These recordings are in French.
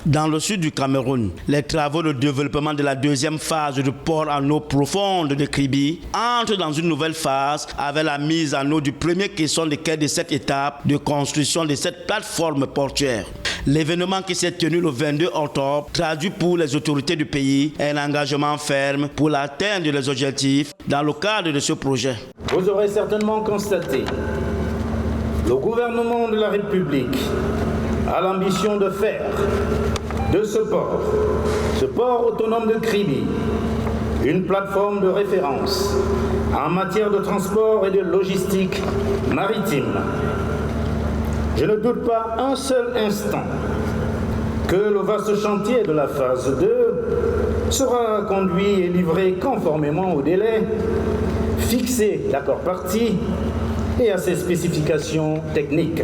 Dans le sud du Cameroun, les travaux de développement de la deuxième phase du port en eau profonde de Kribi entrent dans une nouvelle phase avec la mise en eau du premier caisson de quai de cette étape de construction de cette plateforme portuaire. L'événement qui s'est tenu le 22 octobre traduit pour les autorités du pays un engagement ferme pour l'atteinte des objectifs dans le cadre de ce projet. Vous aurez certainement constaté, le gouvernement de la République a l'ambition de faire de ce port autonome de Kribi, une plateforme de référence en matière de transport et de logistique maritime. Je ne doute pas un seul instant que le vaste chantier de la phase 2 sera conduit et livré conformément au délai fixé d'accord partie et à ses spécifications techniques.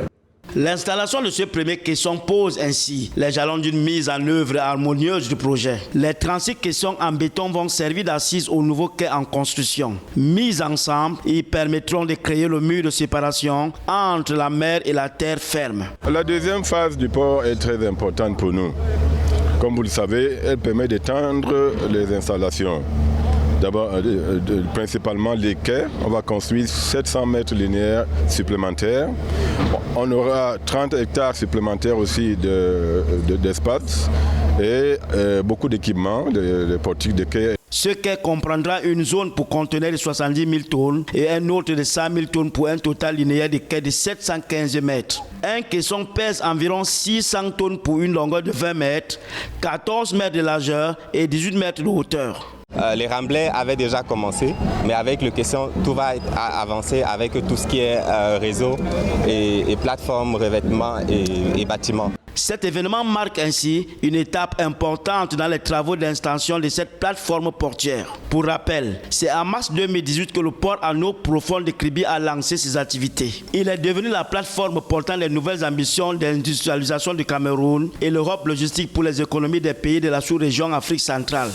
L'installation de ce premier caisson pose ainsi les jalons d'une mise en œuvre harmonieuse du projet. Les 36 caissons en béton vont servir d'assises au nouveau quai en construction. Mis ensemble, ils permettront de créer le mur de séparation entre la mer et la terre ferme. La deuxième phase du port est très importante pour nous. Comme vous le savez, elle permet d'étendre les installations. D'abord, principalement les quais. On va construire 700 mètres linéaires supplémentaires. On aura 30 hectares supplémentaires aussi d'espace et beaucoup d'équipements, de portiques de quais. Ce quai comprendra une zone pour contenir 70 000 tonnes et un autre de 100 000 tonnes pour un total linéaire de quai de 715 mètres. Un caisson pèse environ 600 tonnes pour une longueur de 20 mètres, 14 mètres de largeur et 18 mètres de hauteur. Les remblais avaient déjà commencé, mais avec le caisson, tout va avancer avec tout ce qui est réseau et plateforme, revêtement et bâtiment. Cet événement marque ainsi une étape importante dans les travaux d'installation de cette plateforme portière. Pour rappel, c'est en mars 2018 que le port en eau profonde de Kribi a lancé ses activités. Il est devenu la plateforme portant les nouvelles ambitions d'industrialisation du Cameroun et l'Europe logistique pour les économies des pays de la sous-région Afrique centrale.